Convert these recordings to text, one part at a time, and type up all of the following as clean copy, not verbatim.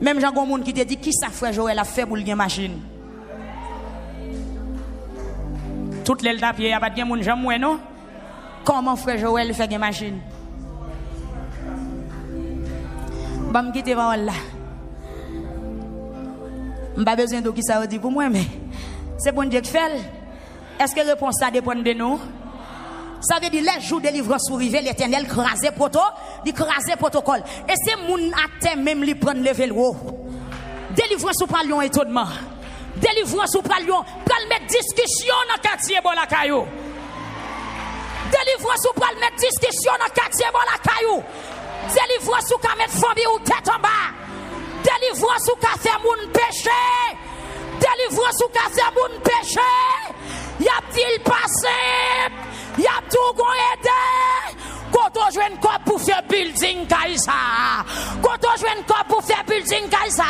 Même Jean Gomoun qui te dit qui ça frère Joël a fait pour le machine. Toutes les tapes, il n'y a pas de monde jamais non. Comment frère Joël fait une machine? Bam quitter parole là. M'pas besoin de qui ça dit pour moi mais c'est bon Dieu qui fait. Est-ce que réponse ça dépend de nous? Ça veut dire les jours de délivrance pour arriver l'Éternel craser protocole et c'est moun à terre même li prendre lever le haut. Délivrance ou pas lion étonnement. Délivrance ou pas lion, pral mettre discussion dans quartier bon la caillou. Délivrance ou pral mettre discussion dans quartier bon la caillou. Délivrance ou ka mettre famille ou tête en bas. Délivrance ou ka faire moun péché. Délivrance ou ka faire moun péché. Y a-t-il passé? Y a tout gon aidé. Quand on joue une cop pour faire building kaisa. Quand on joue une cop pour faire building kaisa.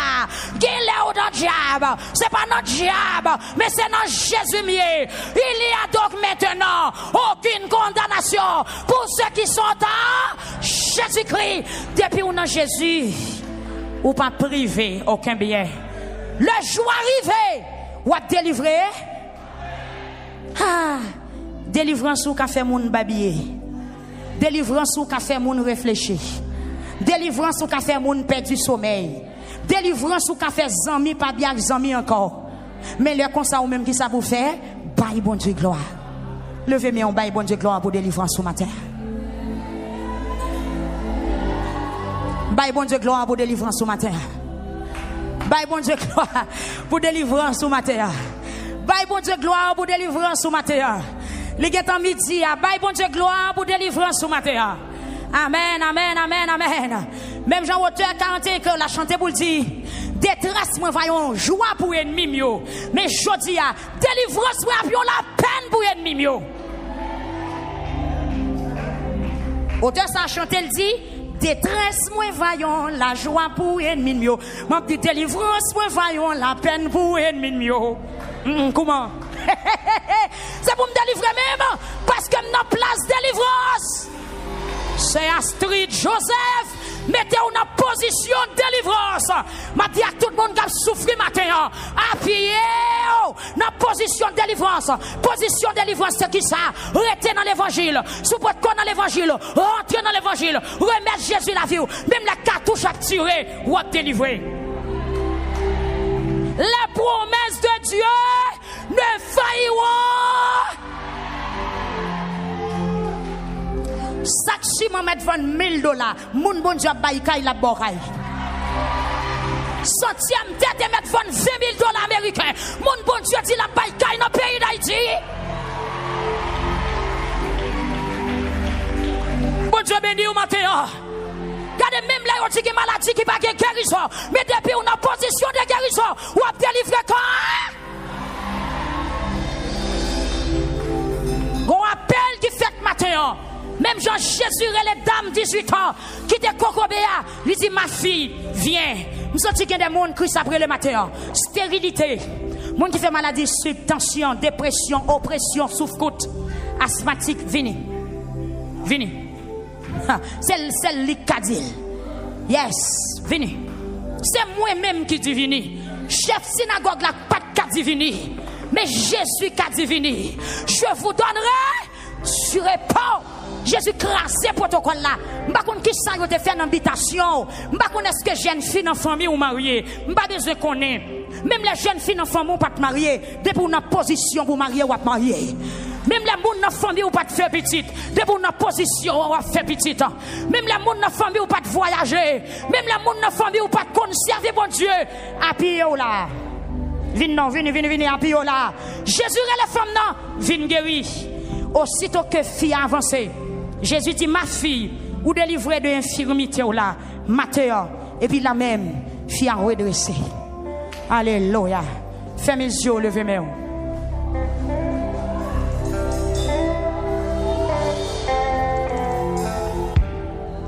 Gile ou dans diable. C'est pas notre diable, mais c'est notre Jésus mieux. Il y a donc maintenant aucune condamnation pour ceux qui sont en Jésus-Christ. Depuis on a Jésus, ou pas privé aucun bien. Le jour arrivé, ou à délivrer. Ah, délivrance ou qu'a fait moun babiller. Délivrance ou qu'a fait moun réfléchir. Délivrance ou qu'a fait moun perdre du sommeil. Délivrance ou qu'a fait zami pas bien zami encore. Mais le comme ça ou même qui ça vous fait, bail bon Dieu gloire. Levez-moi on bail bon Dieu gloire pour délivrance ce matin. Bail bon Dieu gloire pour délivrance ce matin. Bail bon Dieu gloire pour délivrance ce matin. Bail bon Dieu gloire pour délivrance ce matin. Les guettants midi, bail bon Dieu gloire pour délivrance ce matin. Amen, amen, amen, amen. Même Jean auteur 41 que la chanté pour dire détresse moi voyons joie pour ennemi mio. Mais jodi a délivrance moi avions la peine pour ennemi mio. Auteur ça chanté il dit détresse moi voyons la joie pour ennemi mio. Mon petit délivrance moi voyons la peine pour ennemi mio. Comment? C'est pour me délivrer même parce que je place délivrance. C'est Astrid Joseph. Mettez-vous en position de délivrance. Je dis à tout le monde qui a souffert matin. Appuyez-vous dans position de délivrance. Position de délivrance, c'est qui ça? Restez dans l'évangile. Souprez dans l'évangile. Rentrez dans l'évangile. Remettez Jésus la vie. Même la cartouche à tirer ou à délivrer. Les promesses de Dieu ne failliront. Chaque chimon met $20,000. Moun bon Dieu baïkaï la boraï. Centième tête met $20,000 américains. Moun bon Dieu dit la baïkaï dans le pays d'Haïti. Bon Dieu béni au matin. Regardez même là, on dit qu'il y a maladie qui n'a pas de guérison. Mais depuis on a position de guérison, on a délivré quand? On appelle qui fait matin. Même Jean-Jésus et les dames 18 ans qui étaient cocobéa, lui dit ma fille, viens. Nous sommes qu'il y a des gens qui après le matin. Stérilité. Monde qui fait maladie, tension, dépression, oppression, souffre-côte, asthmatique, venez. Venez. C'est l'icadil. Yes, venez. C'est moi-même qui dis venez. Chef synagogue la pas de divini. Mais Jésus qui divini. Je vous donnerai sur épaule. Jésus crasé protocole là. M'pa connait qui ça yo te fait en habitation. M'pa connait est-ce que jeune fille en famille ou mariée. M'pa besoin connaître. Même les jeunes filles en famille ou pas te marier, depuis une position pour marier ou à marier. Même les gens dans famille ou pas te faire petite, depuis une position ou à faire petite. Même les gens dans famille ou pas te voyager. Même les gens dans famille ou pas te conserver bon Dieu. Appuyez là. Venez, appuyez là. Jésus et les femmes non, viens guérir. Aussitôt que fille a avancé, Jésus dit ma fille, ou délivrée de l'infirmité ou là, matin, et puis la même fille a redressé. Alléluia. Fais mes yeux, levez mes mains.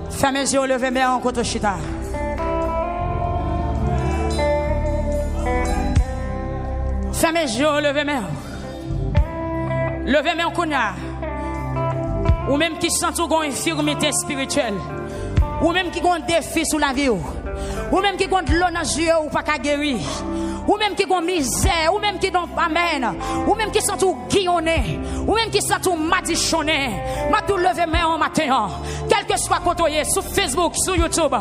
Fais mes yeux, levez mes mains contre chita. Fais mes yeux, levez mes mains. Levez mes mains, ou même qui sent une infirmité spirituelle, ou même qui ont un défi sous la vie, Ou même qui compte l'eau dans les yeux ou pas qu'à guérir. Ou même qui ont misère, ou même qui n'ont pas amen, ou même qui sont tout guillonnés, ou même qui sont tout madichonnés. M'a tout levé main en matin. Quel que soit côté sur Facebook, sur YouTube.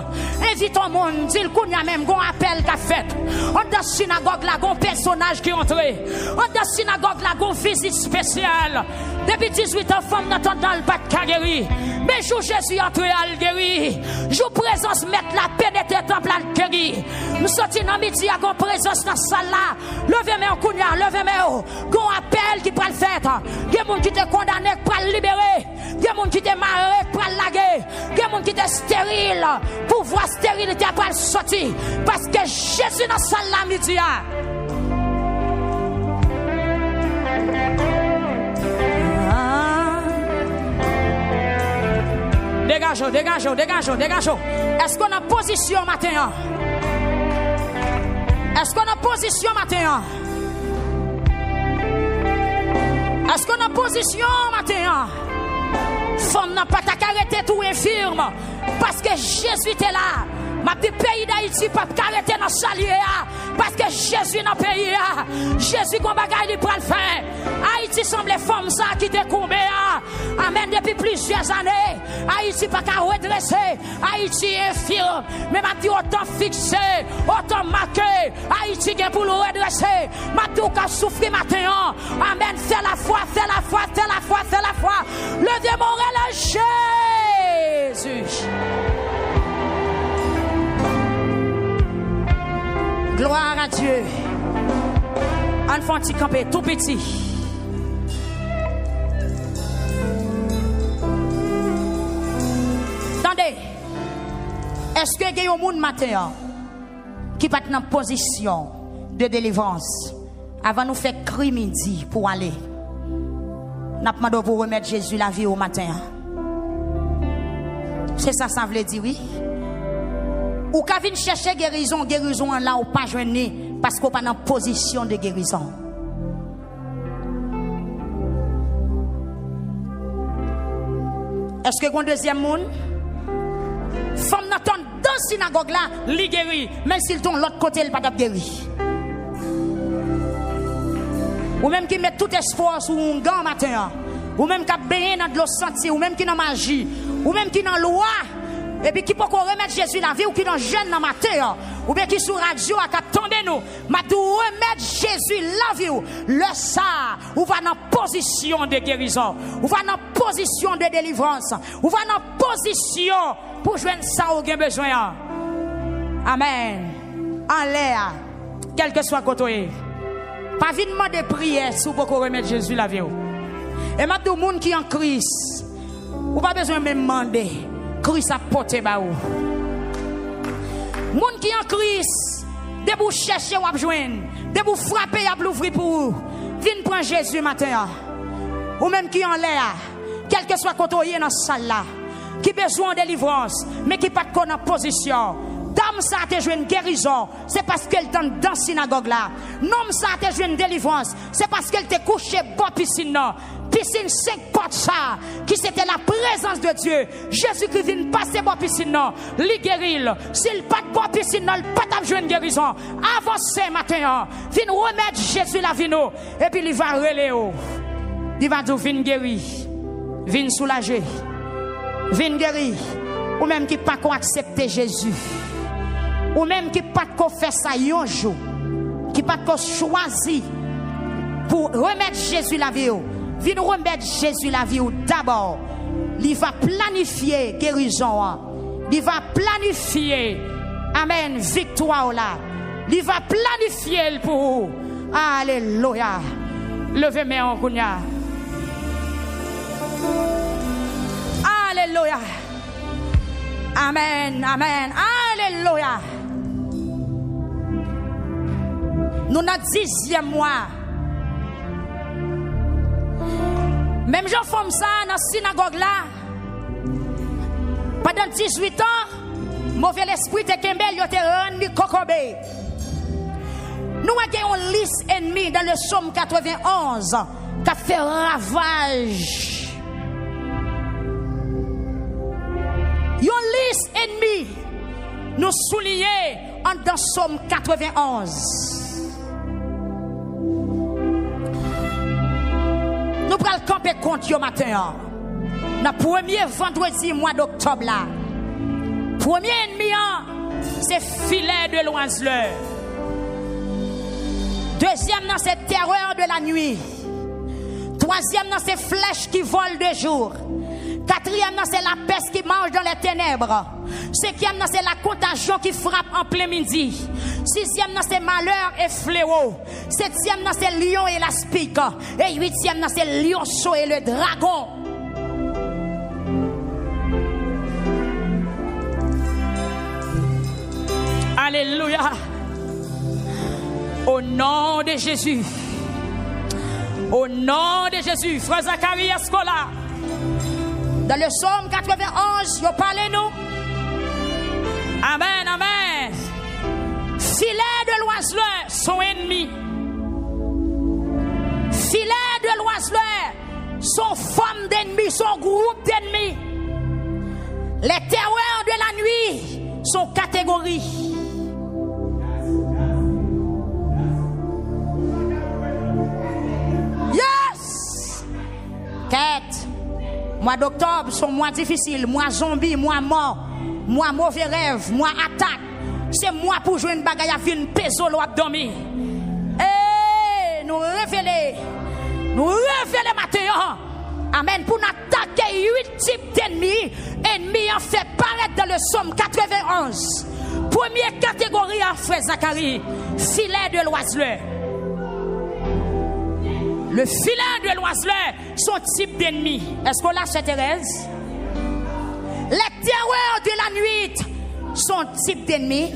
Invite au monde, dit qu'on y a même un appel qu'a fait. On dans la synagogue là, un personnage qui est entré. On dans la synagogue là, une visite spéciale. Depuis 18 ans, femme n'entend dans le pas de guérir. Mais jour Jésus entré à le guérir. Jour présence mettre la pénétrer temple à le guérir. Nous sortis dans midi à une présence dans la salle là. Levez mes couillard, levez mes hauts. Gon appel qui peut le faire. Il y a des gens qui te condamné pour le libérer. Il y a des gens qui te marré pour le laguer. Il y a des gens qui te stérile. Pour voir stérilité pour le sortir. Parce que Jésus dans la salle là midi. Dégageons, dégageons, dégageons, dégageons. Est-ce qu'on a position matin? Est-ce qu'on a position matin? Est-ce qu'on a position matin? Femme n'a pas arrêté tout infirme. Parce que Jésus était là. Ma pays d'Haïti pas arrêter dans salier parce que Jésus dans pays Jésus qu'on bagaille pour le faire. Haïti semble femme ça qui découvre amen depuis plusieurs années. Haïti pas qu'à redresser. Haïti est infirme mais m'a dit autant fixé, autant marqué. Haïti est pour le redresser. M'a tout qu'à souffrir matin. Amen, fais la foi, fais la foi, fais la foi, fais la foi. Levez mon relâche Jésus. Gloire à Dieu. Enfant petit campé, tout petit. Attendez. Est-ce que il y a un monde matin qui pas dans position de délivrance avant nous faire cri midi pour aller? N'a pas demandé pour remettre Jésus la vie au matin. C'est ça, ça veut dire oui. Ou qu'à venir chercher guérison, guérison là ou pas joindre parce qu'on pas dans position de guérison. Est-ce que un deuxième monde? Femme n'attend dans la synagogue là, li guéri, même s'il tombe l'autre côté, il pas guéri. Ou même qui met tout espoir sur un gant matin, ou même qui a baigné dans de l'eau senti, ou même qui dans magie, ou même qui dans loi. Et puis qui peut remettre Jésus la vie ou qui dans jeune dans ma terre ou bien qui sur radio a tomber nous m'a tout remettre Jésus la vie le ça ou va dans position de guérison ou va dans position de délivrance ou va dans position pour joindre ça ou bien besoin. Amen. En l'air quel que soit côté pas vite demander prière si vous pouvez remettre Jésus la vie et m'a tout monde qui en crise ou pas besoin même demander Christ a porté baou. Moun qui en crise, de vous chercher ou joindre, de vous frapper à l'ouvrir pour vous. Viens prendre Jésus matin. Ou même qui en l'air, quel que soit côté dans la salle là, qui besoin de délivrance, mais qui pas de position. Dame ça a te joué une guérison, c'est parce qu'elle est dans la synagogue là. Non ça a te joué une délivrance, c'est parce qu'elle te couché bon piscine là. Piscine 5 portes ça, qui c'était la présence de Dieu. Jésus qui vient passer par piscine non, li guéril. S'il pas de piscine non, il pas de jouer une guérison. Avancez matin, viens remettre Jésus la vie nous et puis il va relayer. Il va dire viens guérir, viens soulager, viens guérir. Ou même qui pas qu'on accepter Jésus. Ou même qui pas qu'on fait ça un jour, qui pas qu'on choisi pour remettre Jésus la vie. Viens remettre Jésus la vie d'abord. Il va planifier guérison. Il va planifier, amen, victoire là. Il va planifier pour vous. Alléluia. Levez-moi en kounya. Alléluia. Amen, amen. Alléluia. Nous dans le 10e mois. Même gens font ça dans la synagogue là. Pendant 18 ans, mauvais esprit de Kembel yo te rendu kokobé. Nous avons une liste ennemie dans le psaume 91 qui a fait ravage. Une liste ennemie nous souligne dans Psaume 91. Nous prenons le camper contre yo matin. Dans le premier vendredi mois d'octobre là. Premier ennemi, c'est filet de l'oiseleur. Deuxième, c'est terreur de la nuit. Troisième, c'est flèches qui volent de jour. Quatrième, c'est la peste qui mange dans les ténèbres. Cinquième, c'est la contagion qui frappe en plein midi. Sixième, c'est malheur et fléau. Septième, c'est lion et l'aspic. Et huitième, c'est lionceau et le dragon. Alléluia. Au nom de Jésus. Au nom de Jésus. Frère Zacharie Escola. Dans le psaume 91, vous parlez-nous. Amen, amen. Filet de l'oiseleur, son ennemi. Filet de l'oiseleur, son femme d'ennemis, son groupe d'ennemis. Les terreurs de la nuit, son catégorie. Yes! Quête. Mois d'octobre sont mois difficiles, mois zombie, mois mort, mois mauvais rêve, mois attaque. C'est moi pour jouer une bagaille à vie, une peso l'abdomen. Et nous révéler matin. Amen. Pour nous attaquer 8 types d'ennemis. Ennemis en fait paraître dans le psaume 91. Première catégorie, frère Zacharie, filet de l'oiseleur. Le filet de l'oiseleur, son type d'ennemi. Est-ce qu'on l'a, chère Thérèse? Les terreurs de la nuit, son type d'ennemi.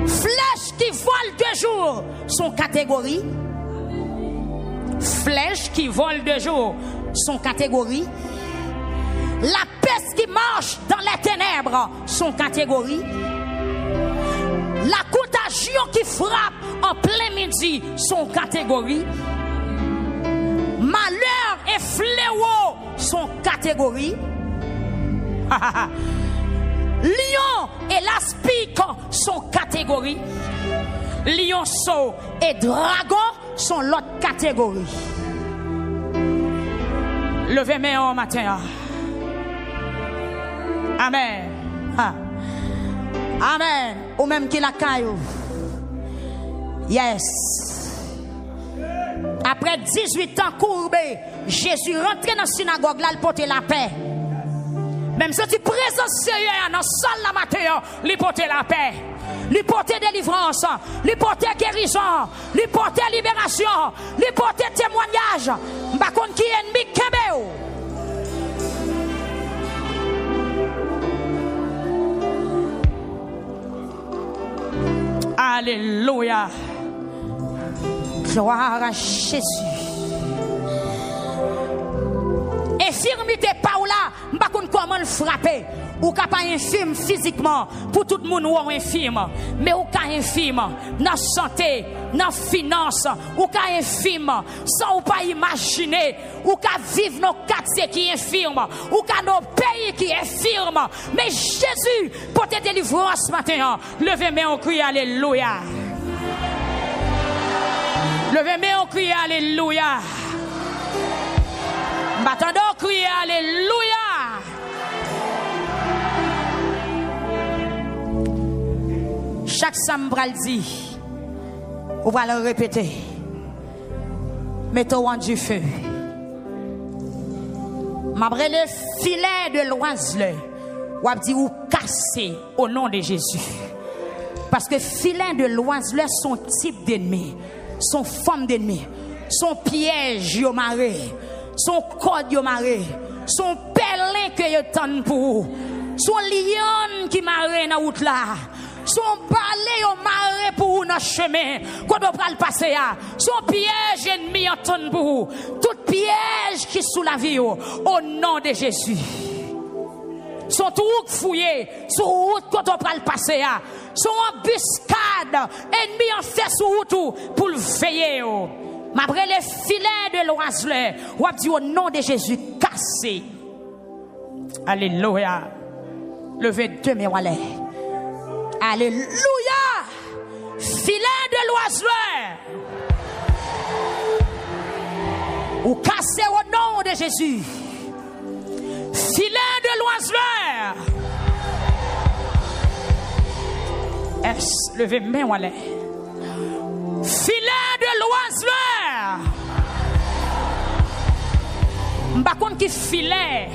Flèches qui volent de jour, son catégorie. Flèches qui volent de jour, son catégorie. La peste qui marche dans les ténèbres, son catégorie. La contagion qui frappe en plein midi, son catégorie. Malheur et fléau, son catégorie. Lion et l'aspic, son catégorie. Lionceau et dragon sont l'autre catégorie. Levez-moi au matin. Amen. Amen. Ou même qui la caillou. Yes. Après 18 ans courbé, Jésus rentré dans la synagogue là, il portait la paix. Même si tu présentes Seigneur dans la salle la matin, il portait la paix. Il portait délivrance, il portait guérison, il portait libération, il portait témoignage. Par contre, qui est ennemi kebeo. Alléluia. Gloire à Jésus. Infirmité Paola, je ne sais pas comment le frapper. Ou pas infirme physiquement pour tout le monde ou infirme. Mais ou pas infirme dans la santé, dans la finance, ou pas infirme sans ou pas imaginer. Ou pas vivre dans quartiers qui est infirme. Ou pas dans pays qui est infirme. Mais Jésus, pour te délivrer ce matin, levez-moi en cri alléluia. Levez-moi en cri alléluia. M'attendons crier alléluia. Chaque sambral dit, on va le répéter. Mettons en du feu. M'abré le filet de l'oiseleur. Ou a dit ou casser au nom de Jésus. Parce que filet de l'oiseleur son type d'ennemi, son forme d'ennemi, son piège yo maré, son code yo maré, son pelin que yo tend pour, son lion qui maré dans route là. Son balai au maré pour notre chemin, qu'on doit pas le passer à. Son piège ennemi en tonne pour vous. Tout piège qui sous la vie, au nom de Jésus. Son truc fouillé, sur route qu'on doit pas le passer à. Son embuscade, ennemi en fait sur route pour le veiller. M'après les filets de l'oiseleur, ou a dit au nom de Jésus, cassé. Alléluia. Levez deux mains en l'air. Alléluia. Filet de l'oiseleur. Ou cassez au nom de Jésus. Filet de l'oiseleur. Levez main en l'air. Filet de l'oiseleur. M'bakon qui filet,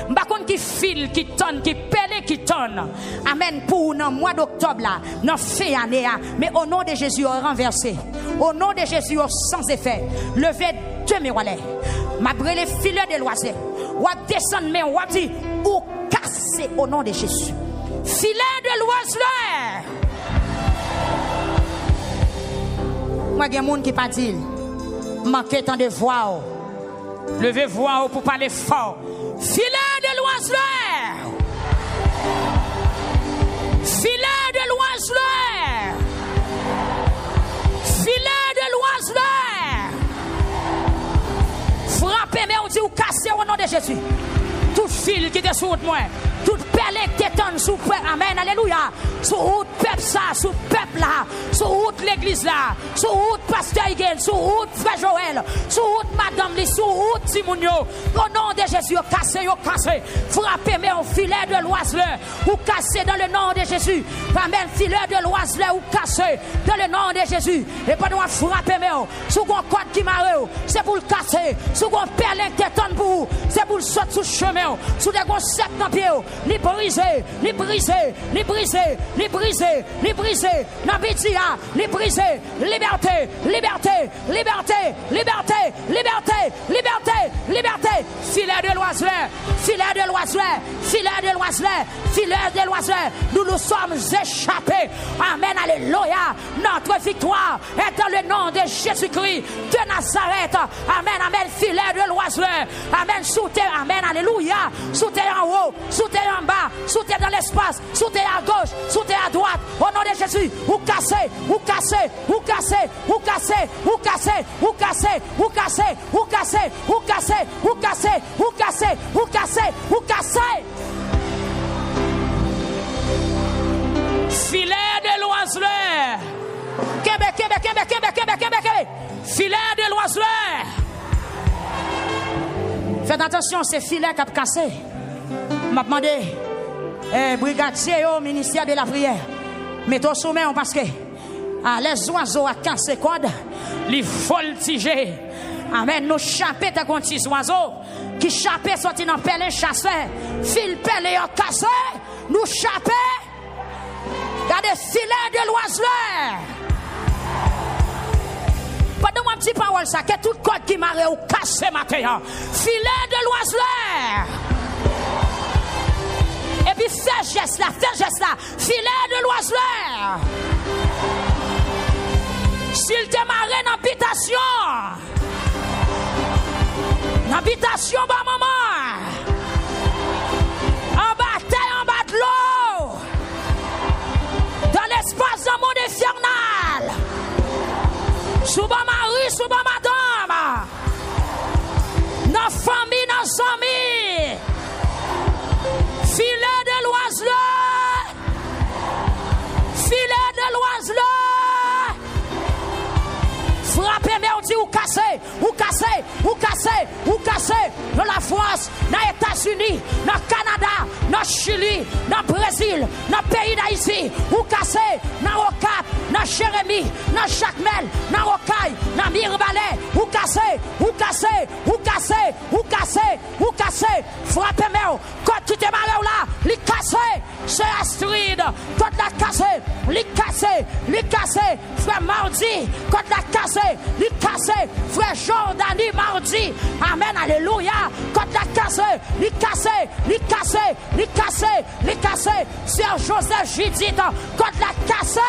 m'bakon qui file, qui tonne, qui pèle, qui tonne. Amen. Pour le mois d'octobre là, dans fin année, mais au nom de Jésus, on renversé. Au nom de Jésus, sans effet. Levez deux mains en l'air. Ma brûlé filet de l'oiseleur. Ou descendre main, ou dit, ou casser au nom de Jésus. Filet de l'oiseleur. Moi, il y a des gens qui pas dit, manquez tant de voix. Levez voix pour parler fort. Filet de l'oiseleur. Filet de l'oiseleur. Filet de l'oiseleur. Frappez, mais on dit ou cassez au nom de Jésus. Tout fil qui est sous moi. Toute perle qui est sous peuple. Amen. Alléluia. Sous route peuple ça, sous peuple là, sous route l'église là, sous route pasteur Higuel, sous route frère Joël, sous route madame Li, sous route Simonio. Au nom de Jésus, cassez, cassez. Frappez, mais au filet de l'oiseleur, ou cassez dans le nom de Jésus. Amen. Filet de l'oiseleur, ou cassez dans le nom de Jésus. Et pas nous frapper, mais sous un code qui marre, c'est pour le casser. Sous un perle qui est pour vous, c'est pour le sauter sous le chemin. Sous des gros sept dans pied, les briser, les briser, les briser. Les briser, les briser, Nabitia, les briser, liberté, liberté, liberté, liberté, liberté, liberté, liberté, filet de l'oiseleur, filet de l'oiseleur, filet de l'oiseleur, filet de l'oiseleur, nous nous sommes échappés. Amen, alléluia. Notre victoire est dans le nom de Jésus-Christ de Nazareth. Amen, amen, filet de l'oiseleur. Amen, sous terre, amen, alléluia. Sous terre en haut, sous terre en bas, sous terre dans l'espace, sous terre à gauche, sous terre à droite, au nom de Jésus, ou casser, ou casser, ou casser, ou casser, ou casser, ou casser, ou casser, ou casser, ou casser, ou casser, ou casser, ou casser, ou casser. Filet de l'oiseleur. Québec, Québec, Québec, Québec, Québec, Québec, Québec. Filet de l'oiseleur. Faites attention, c'est filet qui a cassé. M'a demandé, brigadier au ministère de la prière, mettez au sommet parce que les oiseaux à cassé code, les voltigés. Amen, nous chapés de petits oiseaux qui chapés sorti dans pelle chasseur, fil pelle et cassé, nous chapés. Regardez, filet de l'oiseleur. Pas de moi petit parole ça, que tout code qui m'a ou cassé matin. Filet de l'oiseleur. Et puis fais geste là, filet de l'oiseleur. S'il te marre dans l'habitation, bah maman, en bas terre, en bas de l'eau, dans l'espace d'un monde infernal, sous bas mari, sous bas madame, dans famille, dans amis. Filet de l'oiseleur. Filet de l'oiseleur. Frappez, mais on dit ou casser, ou casser, ou casser, ou casser. Dans la France, dans les États-Unis, dans le Canada, dans le Chili, dans le Brésil, dans le pays d'Haïti, ou casser, dans Rocap, dans Jérémie, dans Jacmel, dans Rocaille, dans Mirbalais, ou casser, ou casser, ou casser, ou casser, ou casser. Frappez, mais quand tu t'es marré là, les casser, c'est Astrid, quand la casser, les casser, les casser, frère Mardi, quand la casser, les casser, frère Jordani Mardi, amen, alléluia, quand la casser, les casser, les casser, les casser, les casser, frère Joseph Judith, quand la casser,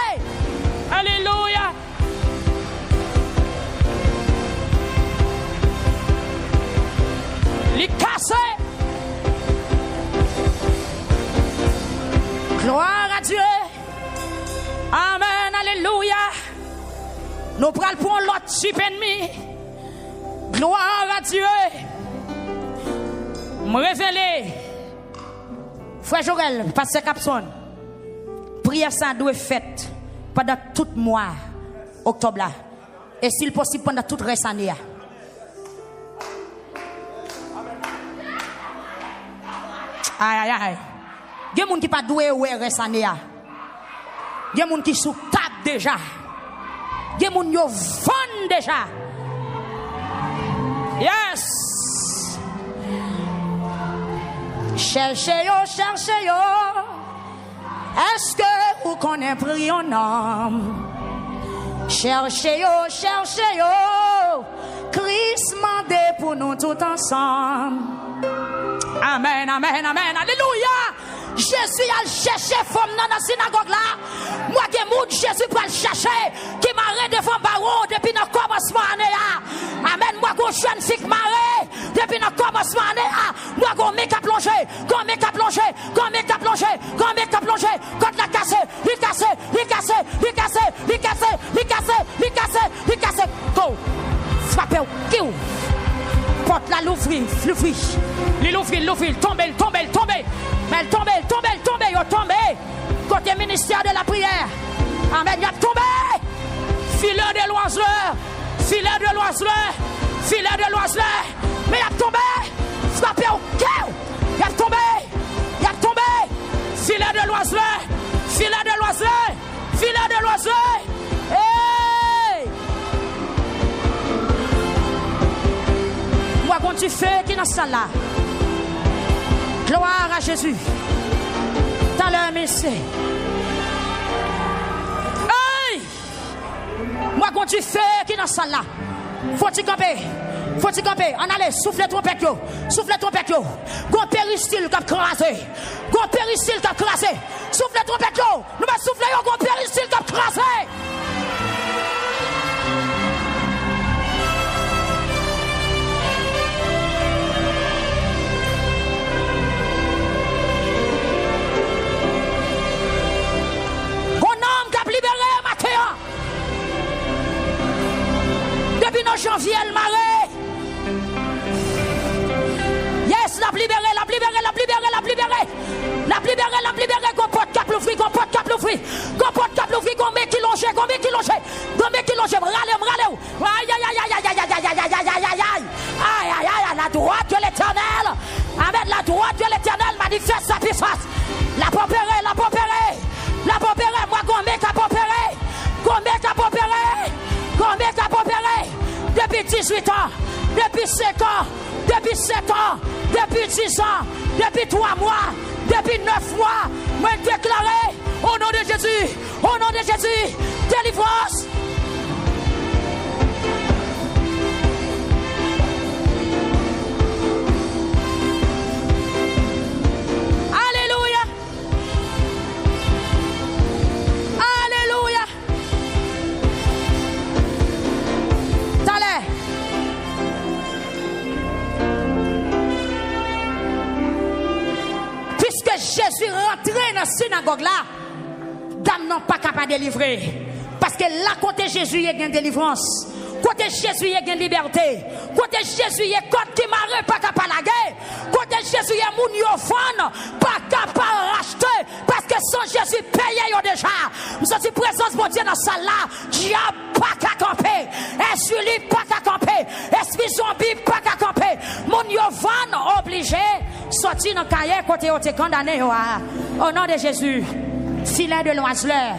alléluia. Les casser. Gloire à Dieu. Amen, alléluia. Nous prenons pour l'autre type ennemi. Gloire à Dieu. Me révéler Frère Jorel, Pasteur Capson, prière ça doit être faite pendant tout le mois octobre là. Et s'il possible pendant toute reste année. Aïe aïe aïe. Il y a des gens qui pas doué ouais reste année. Il y a des gens qui sous table déjà. Il y a des gens qui vendent déjà. Yes. Cherchez yo, cherchez yo. Est-ce que vous connaissez prions nom? Cherchez yo, cherchez yo. Christ mande pour nous tout ensemble. Amen, amen, amen. Alléluia. Jésus a cherché femme dans la synagogue là. Moi qui moun Jésus pour le chercher qui m'a devant baron depuis le commencement année. Amen. Moi qui jeune fille marée depuis le commencement année. Moi qui mec à plonger, quand mec à plonger, quand mec à plonger, quand mec à plonger, quand la cassé, lui cassé, lui cassé, lui cassé, lui cassé, lui cassé, lui cassé, lui cassé. Go. Frappez qui ou porte la l'ouvrir, l'ouvrir. L'ouvrir, tomber, tomber, tomber. Mais tomber, tomber, tomber, yo tomber. Côté ministère de la prière. Amen, il a tombé. Filet de l'oiseleur. Filet de l'oiseleur. Filet de l'oiseleur. Mais il a tombé. Frappé au cœur. Il a tombé. Il a tombé. Filet de l'oiseleur. Filet de l'oiseleur. Filet de l'oiseleur. Hey! Moi, quand tu fais qui dans ce salle là. Gloire à Jésus. Dans le message. Hey! Moi, quand tu fais qui dans ce salle là, faut-il camper? Faut-il camper? On allait, souffle trompette yo. Souffle trompette yo. Gon péristyle qui a crasé. Gon péristyle qui a crasé. Souffle trompette yo. Nous va souffler yo. Gon péristyle qui a crasé. Depuis nos janvier, le marais. Yes, la libéré, la libéré, la libéré, la libéré. La libéré, la libéré. Gon porte cap l'ouvri, gon porte cap l'ouvri. Gon porte cap l'ouvri, gon mec qui longe, gon mec qui longe. Gon mec qui longe, râle. Aïe, aïe, aïe, aïe, aïe, aïe, aïe, aïe, aïe, aïe, aïe, aïe. Aïe, aïe, aïe, la droite de l'éternel. Amen, la droite de l'éternel manifeste sa puissance. La popérée, la popérée. La popérée, moi, gon mec à popérée. Gon mec à popérée. Gon mec à popérée. Depuis 18 ans, depuis 5 ans, depuis 7 ans, depuis 10 ans, depuis 3 mois, depuis 9 mois, moi déclaré au nom de Jésus, délivrance. Alléluia. Alléluia. Puisque Jésus rentrait dans la synagogue là, dame n'a pas capable de délivrer. Parce que là, côté Jésus, il y a une délivrance. Côté Jésus, il y a une liberté. Côté Jésus, il y a côté qui marre, pas capable de guerre. Côté Jésus, il y a moun yo fan, pas capable de racheter. Parce que sans Jésus, payé yo déjà. Nous sommes présence de Dieu dans cette salle là. Diable pas qu'à camper. Esprit pas qu'à camper. Esprit zombie pas qu'à camper. Moun yo fan obligé. Sorti dans le cahier côté où tu es condamné. Au nom de Jésus. Filet de l'oiseleur.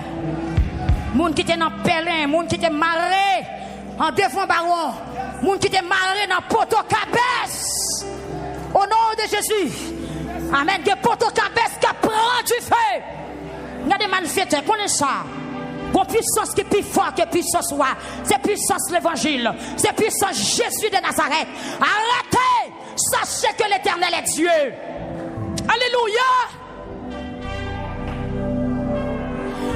Moun qui était dans pèlerin. Moun qui était marré. En devant baron, moun qui te marré dans poto cabès. Au nom de Jésus. Amen. Que poto cabès qui prend du feu. Il y a des malfaiteurs, connaissez ça. Bon puissance qui est plus fort que puissance roi. C'est puissance l'évangile. C'est puissance Jésus de Nazareth. Arrêtez. Sachez que l'Éternel est Dieu. Alléluia.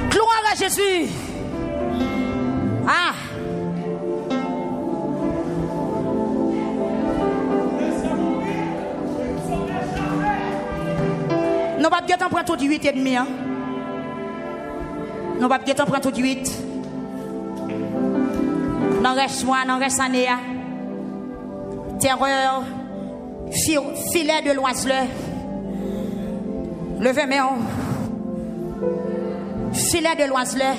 Gloire à Jésus. Ah. Nous ne pouvons pas prendre tout du 8 et demi. Nous ne pouvons pas prendre tout du 8. Nous reste mois, nous reste année. Terreur, filet de l'oiseleur. Levez mes mains. Filet de l'oiselet.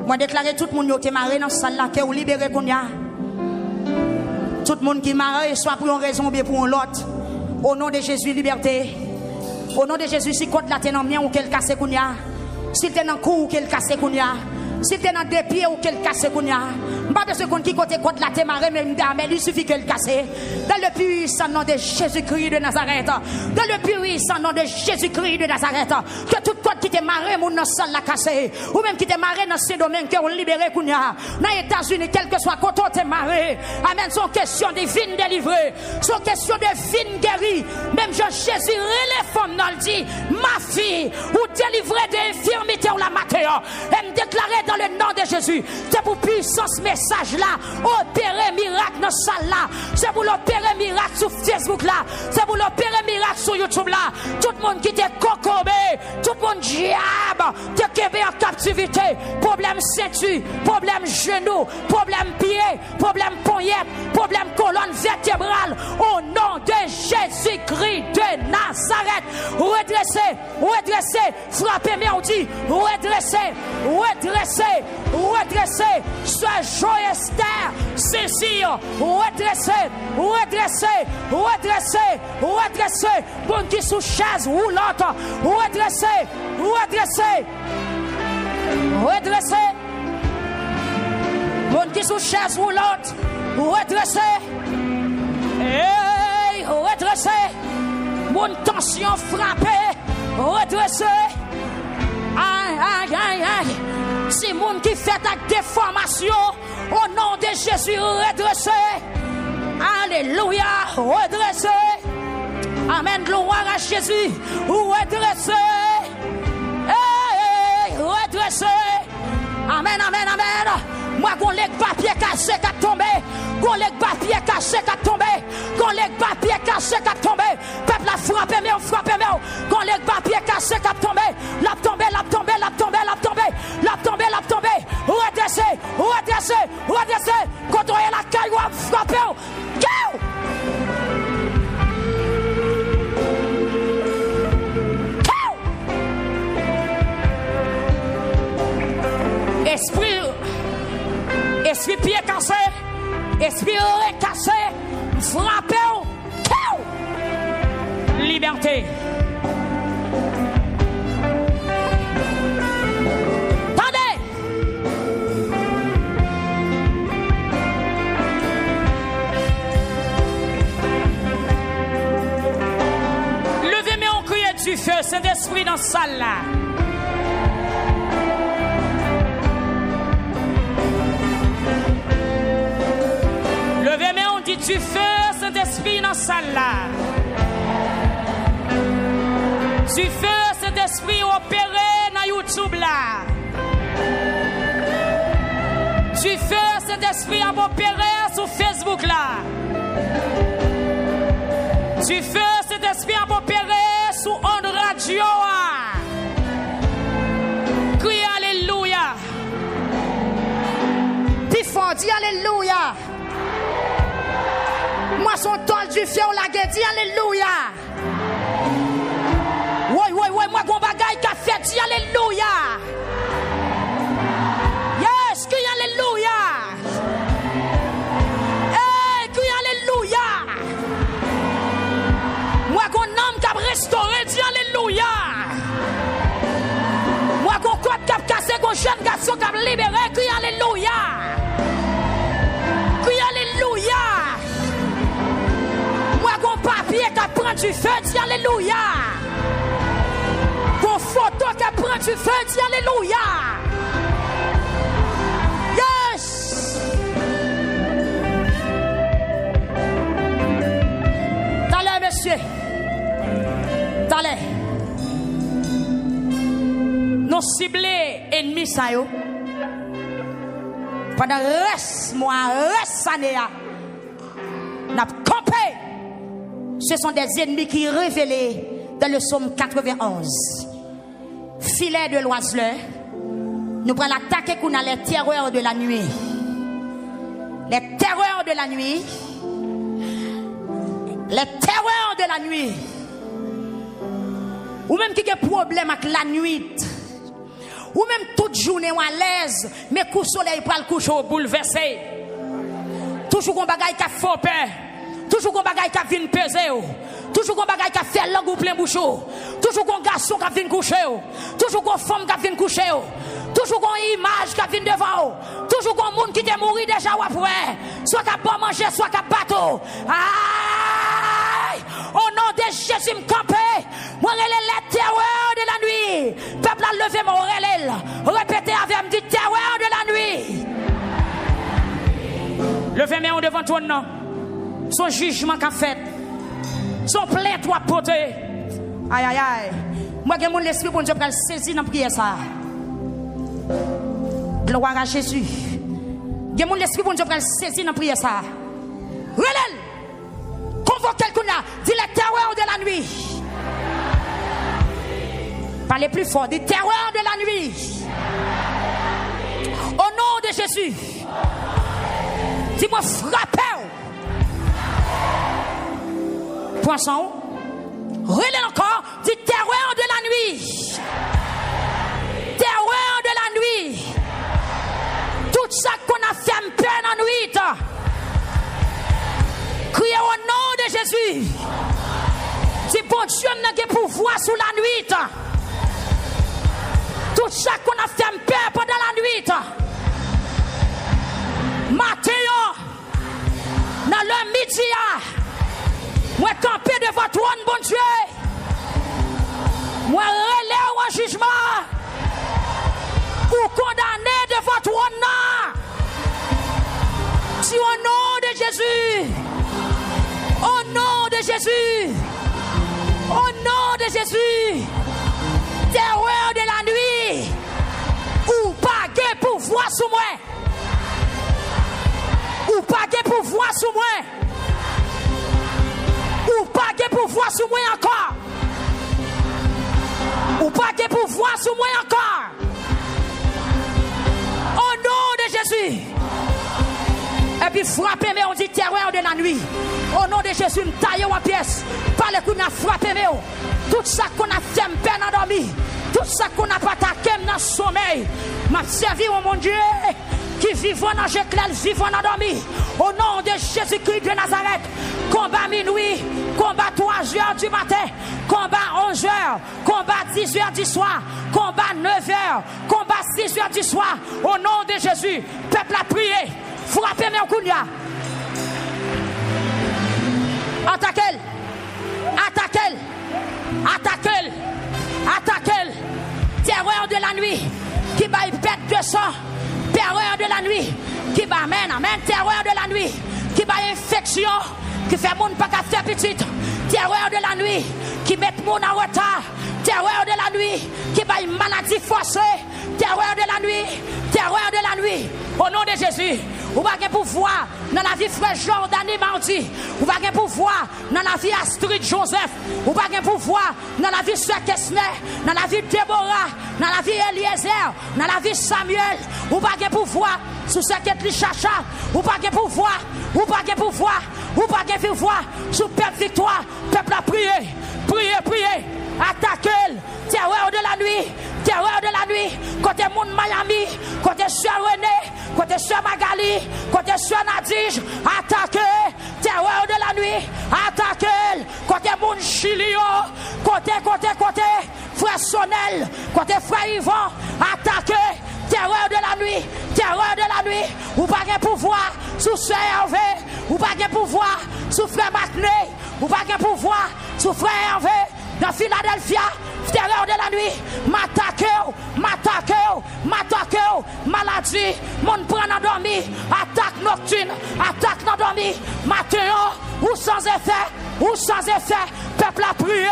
Moi déclarer tout le monde qui est marré dans cette salle là, qui est libéré qu'on y a. Tout le monde qui est marré, soit pour une raison ou bien pour une autre. Au nom de Jésus, liberté. Au nom de Jésus, si côté là t'es dans mien ou qu'elle casse qu'on y a. Si t'es dans cou ou qu'elle casse qu'on y a. Si t'es dans des pieds ou qu'elle casse qu'on y a. Pas besoin qu'on qui côté là t'es marré, mais il suffit qu'elle casse. Dans le puissant nom de Jésus-Christ de Nazareth. Dans le puissant nom de Jésus-Christ de Nazareth. Que tout côté qui t'est marré, mon dans salle la cassé. Ou même qui t'est marré dans ces domaines qui ont libéré qu'on y a. Dans les États-Unis, quel que soit côté t'es marré. Amen. Son question de vie délivrée. Son question de vie guérie. Même Jean-Jésus, les femmes dans le dit, ma fille, ou délivrée des infirmités ou la matin. Elle me déclarait dans le nom de Jésus. C'est pour puissance message là. Opérer miracle dans salle là. C'est pour l'opérer miracle sur Facebook là. C'est pour l'opérer miracle sur YouTube là. Tout le monde qui était cocobé. Tout le monde diable. Te kébé en captivité. Problème ceinture. Problème genou. Problème pied. Problème poignette. Problème colonne vertébrale. Au nom de Jésus-Christ de Nazareth. Redressez. Redressez. Frappez mes outils. Redressez. Redressez. Redressez. Ce joyeux Cécile, redressez, redressez, redressez, redressez, bon qui sous chaise roulante, redressez, redressez, redressez, bon qui sous chaise roulante, redressez, hey, redressez, bonne tension frappée, redressez, aïe, aïe, aïe, aïe, c'est monde qui fait ta déformation. Au nom de Jésus, redressez. Alléluia, redressez. Amen, gloire à Jésus. Redressez. Hey, redressez. Amen, amen, amen. Moi, qu'on leg papier cassé qui a tombé. Qu'on leg papier cassé qui a tombé. Qu'on leg papier cassé qui a tombé. Peuple a frappé, mais on frappe, mais on. Qu'on leg papier cassé qui a tombé. L'a tombé, l'a tombé, l'a tombé, l'a tombé. L'a tombé, l'a tombé. Redressez, redressez, redressez. Contrôlez la caille, ou frappez. Esprit pied cassé, esprit cassé, frappé, liberté. Attendez. Levez-moi en crier du feu, Saint-Esprit dans cette salle là. Levez-moi, on dit du feu, Saint-Esprit dans cette salle là. Du feu, Saint-Esprit opéré dans YouTube là. Du feu, Saint-Esprit a opéré sur Facebook là. Du feu, Saint-Esprit a opéré sur On Radio. Crie Alléluia. Puis fort, dis Alléluia. Moi, son toile du feu, on l'a dit Alléluia. Oui, moi, mon bagaille qui a fait, dis Alléluia. Yes, crie Alléluia. Hey, crie Alléluia. Moi, mon âme qui a restauré, dis Alléluia. Moi, mon corps qui a cassé, mon jeune garçon qui a libéré, crie Alléluia. Crie Alléluia. Moi, mon papier qui a pris du feu, dis Alléluia. Mon photo qui a pris du feu, dis Alléluia. Yes. T'allez, monsieur. T'allez. Nous ciblés ennemis, ça y est. Pendant reste mois, reste année, n'a campé. Ce sont des ennemis qui révélés dans le psaume 91. Filet de l'oiseleur. Nous prenons l'attaque qu'on a les terreurs de la nuit. Les terreurs de la nuit. Les terreurs de la nuit. Ou même qui a un problème avec la nuit. Ou même toute journée à l'aise, mais coup soleil pour le coucher bouleversé. Toujours qu'on bagaille qui a faux peur. Toujours qu'on bagaille qui a vient peser. Toujours qu'on bagaille qui a fait langue ou plein bouchon. Toujours qu'on garçon qui a vient coucher. Toujours qu'on femme qui a vient coucher. Toujours qu'on image qui a vient devant. Toujours qu'on monde qui t'est mort déjà ou après. Soit qu'à pas manger, soit qu'à bateau. Aïe! Au nom de Jésus, me camper. Moi, les terreurs de la nuit. Peuple a levé mon relève. Répétez avec moi, dit terreur de la nuit. Levez mes devant toi, non. Son jugement qu'a fait. Son plainte ou apporté. Aïe, aïe, aïe. Moi, j'ai mon esprit pour Dieu pour saisir dans la prière ça. Gloire à Jésus. J'ai mon esprit pour Dieu pour saisir dans la prière ça. Relève. Convoque quelqu'un là. Dis les terreurs de la nuit. Parlez plus fort. Dis terreurs de la nuit. Au nom de Jésus. Dis-moi frappez. Poisson. Relève encore. Dis terreur de la nuit. Terreur de la nuit. Tout ça qu'on a fait un peu dans la nuit. Criez au nom de Jésus. Si bon Dieu n'a pas pouvoir sous la nuit. Tout ça qu'on a fait un peu pendant la nuit. Matin, dans le midi, moi camper devant toi, bon Dieu. Moi relève en jugement. Ou condamner devant toi. Si au nom de Jésus. Au nom de Jésus. Au nom de Jésus. Terreur de la nuit. Ou pas de pouvoir sous moi. Ou pas de pouvoir sous moi. Ou pas de pouvoir sous moi encore. Ou pas de pouvoir sous moi encore. Au nom de Jésus. Et puis frappez, mais on dit terreur de la nuit. Au nom de Jésus, me taille en pièces. Par le coup, on a frappé, mais tout ça qu'on a fait, peine endormi. Tout ça qu'on a pas attaqué dans le sommeil. M'a servi, oh mon Dieu, qui vivent en Jéclel, vivent en endormi. Au nom de Jésus-Christ de Nazareth. Combat minuit, combat 3h du matin, combat 11h, combat 10h du soir, combat 9h, combat 6h du soir. Au nom de Jésus, peuple a prié. Frappez mes kounia. Attaquez-le. Attaquez-le. Attaquez-le. Attaquez-le. Terreur de la nuit qui va y pète de sang. Terreur de la nuit qui va amen, amen. Terreur de la nuit qui va infection, qui fait monde pas qu'à faire petite. Terreur de la nuit qui met monde en retard. Terreur de la nuit qui va une maladie forcée. Terreur de la nuit. Terreur de la nuit. Au nom de Jésus. Ou pas de pouvoir dans la vie frère Jordani Mardi. Ou pas de pouvoir dans la vie Astrid Joseph. Ou pas de pouvoir dans la vie Sœur Kessner. Dans la vie Déborah. Dans la vie Eliezer. Dans la vie Samuel. Ou pas de pouvoir sous ce qu'est Chacha. Ou pas de pouvoir. Ou pas de pouvoir. Ou pas de pouvoir sous peuple victoire. Peuple a prié. Priez, priez. Attaquez. Terreur de la nuit. Terreur de la nuit. Côté Moun Miami. Côté Sœur René. Côté Sœur Magali. Côté Sœur Nadige. Attaquez. Terreur de la nuit. Attaquez. Côté Moun Chilio. Côté. Frère Sonel. Côté Frère Yvan. Attaquez. Terreur de la nuit. Terreur de la nuit. Ou pas de pouvoir. Sous Sœur Hervé. Ou pas de pouvoir. Sous Frère Macney. Ou pas de pouvoir. Sous Frère Hervé. Dans Philadelphia, terreur de la nuit, m'attaquez, maladie, mon prend endormi, attaque nocturne, attaque endormi, matin, ou sans effet, peuple a prié,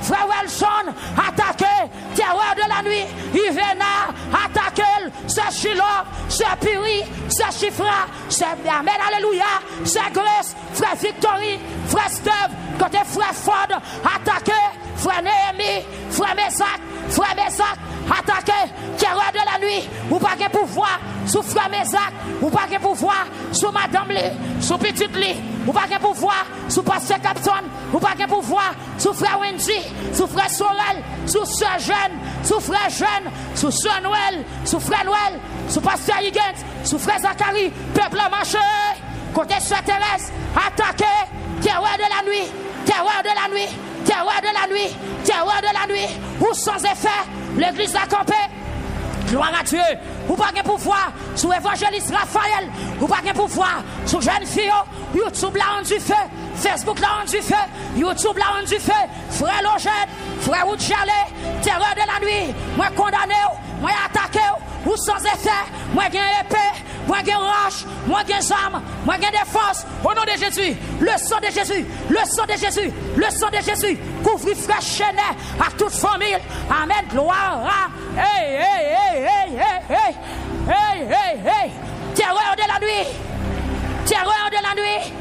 frère Wilson, attaquez, terreur de la nuit, Ivena, attaquez, c'est Chilo, c'est Piri, c'est Chifra, c'est Amen, alléluia, c'est Grace, frère Victory, frère Steve, côté frère Ford, attaquez, frère Néhémie, frère Mesak, attaquez, terreur de la nuit, ou pas de pouvoir sur frère Mézac, ou pas de pouvoir sur madame Li, sur petite Li, ou pas de pouvoir sur pasteur Capton, ou pas de pouvoir sur frère Wendy, sur frère Sorel, sur soeur Jeune, sur frère Jeune, sur soeur Noël, sur frère Noël, sur pasteur Higgins, sur frère Zachary, peuple a marché, côté soeur Thérèse, attaqué, terreur de la nuit, terreur de la nuit, terreur de la nuit, terreur de la nuit, ou sans effet, l'église a campé. Gloire à Dieu. Ou pas de pouvoir sur évangéliste Raphaël. Ou pas de pouvoir sur jeune fille. YouTube là on du feu. Facebook là on du feu. YouTube là on du feu. Frère Logène, frère Oudjalé, terreur de la nuit. Moi condamné, moi attaqué, ou sans effet. Moi gagne épée, moi gagne roche, moi gagne arme, moi gagne défense. Au nom de Jésus, le sang de Jésus, le sang de Jésus, le sang de Jésus. Couvre frère Chenet à toute famille. Amen. Gloire à. Hey, hey, hey, hey, hey, hey, hey, hey, hey. Terreur de la nuit. Terreur de la nuit.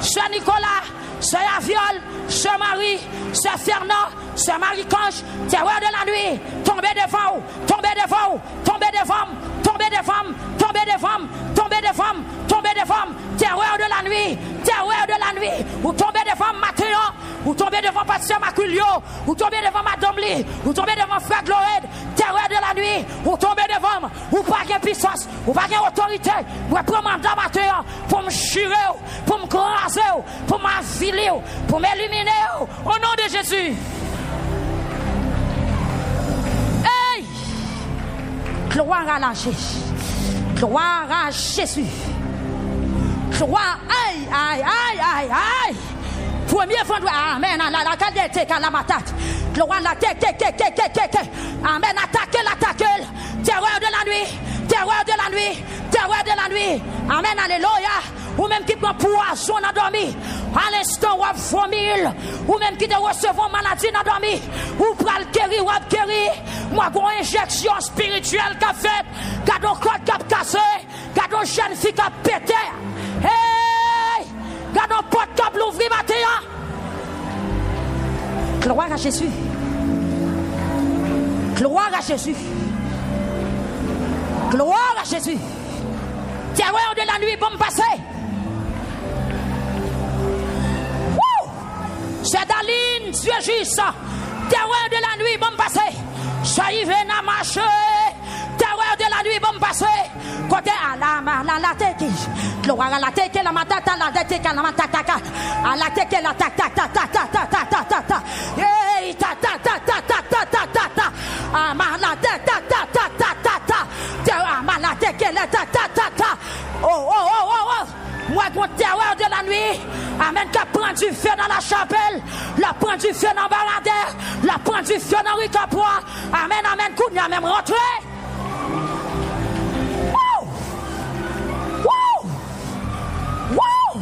Sœur Nicolas, Sœur Aviole, Sœur Marie, Sœur Fernand, Sœur Marie-Cange. Terreur de la nuit. Tombez devant vous, tombez devant vous, tombez devant vous, tombez devant vous, tombez devant vous, tombez devant vous, tombez devant vous. Terreur de la nuit. Terreur de la nuit. Vous tombez devant Mathéo. Vous tombez devant Pasteur Maculio, vous tombez devant Madame Li, vous tombez devant Frère Glorède, terreur de la nuit, vous tombez devant, vous pas de puissance, vous pas d'autorité, vous prenez mandat matin pour me chirer, pour me craser, pour m'affiler, pour m'éliminer, au nom de Jésus. Hey! Gloire à la Jésus. Gloire à Jésus. Gloire, aïe, aïe, aïe, aïe, aïe. Premier vendredi, amen, la cadette, la matate. Gloire la tête, amen, attaquez, terreur de la nuit, terreur de la nuit, terreur de la nuit, amen, alléluia. Ou même qui prend poison dans dormi, à l'instant ou à formule, ou même qui te recevons maladie dans dormi, ou pral guérir, ou à guérir. Moi, une injection spirituelle qu'a fait, gardons code qui a cassé, gardons jeune fille qui a pété. Hey! Gardons porte qui a ouvert matin. Gloire à Jésus. Gloire à Jésus. Gloire à Jésus. Terreur de la nuit, bon passer. C'est Daline, Dieu juste. Terreur de la nuit, bon passer. Ça y vient à marcher. Terreur de la nuit, bon passer. Côté à la tête. Gloire à la tête, la matata, la tête, la matata. À la tête, la ta ta ta ta ta ta ta ta ta ta. Hey, ta ta ta ta ta ta ta ta ta. Ah, ma la tête, ta ta ta ta ta ta. Ah, ma la tête, la ta ta ta ta. Oh, oh, oh, oh, oh. Moi, mon terreur de la nuit, amen, qui prend du feu dans la chapelle, la prend du feu dans Baradère, la prend du feu dans Ricapois, amen, amen, qu'on y a même rentré. Wow! Wow! Wow!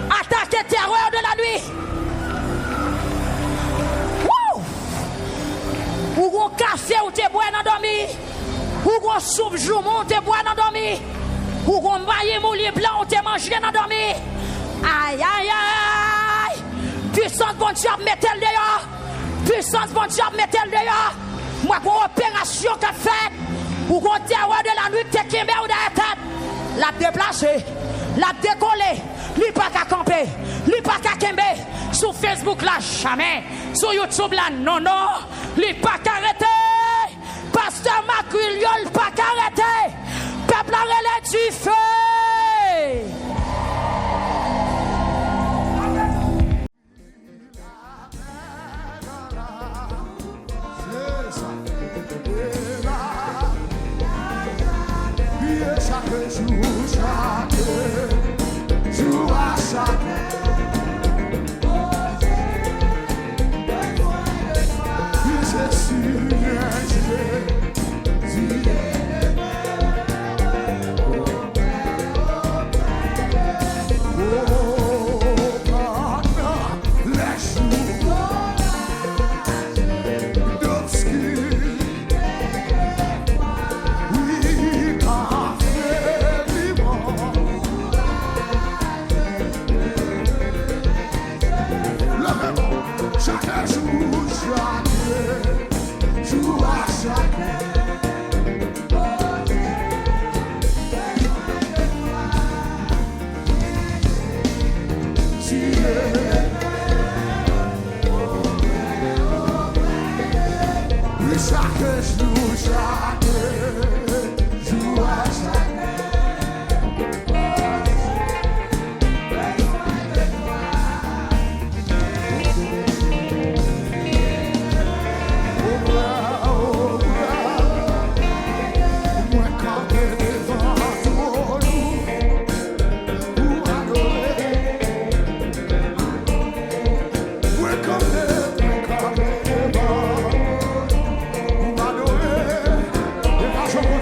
Attaquez terreur de la nuit. Wow! Ou un café ou t'es bois dans dormi, ou un soupe joumon ou t'es bois dans dormi. Ou qu'on maille moulier blanc, on te mange dans dormi. Aïe, aïe, aïe. Puissance bon Dieu, mettez-le dehors. Puissance bon Dieu, mettez-le dehors. Moi, pour opération qu'a fait, ou qu'on terreur de la nuit, t'es qui met ou dans la tête. La déplacer, la décoller. Lui pas qu'à camper, lui pas qu'à kembe. Sur Facebook là, jamais. Sur YouTube là, non, non. Lui pas qu'à arrêter. Pasteur Maculiol, pas qu'à arrêter. Peuple relève du feu. Chaque jour à chaque je suis Oui, chaque jour, à chaque We're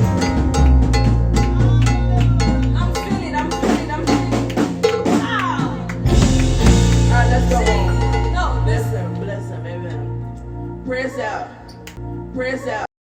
Jésus.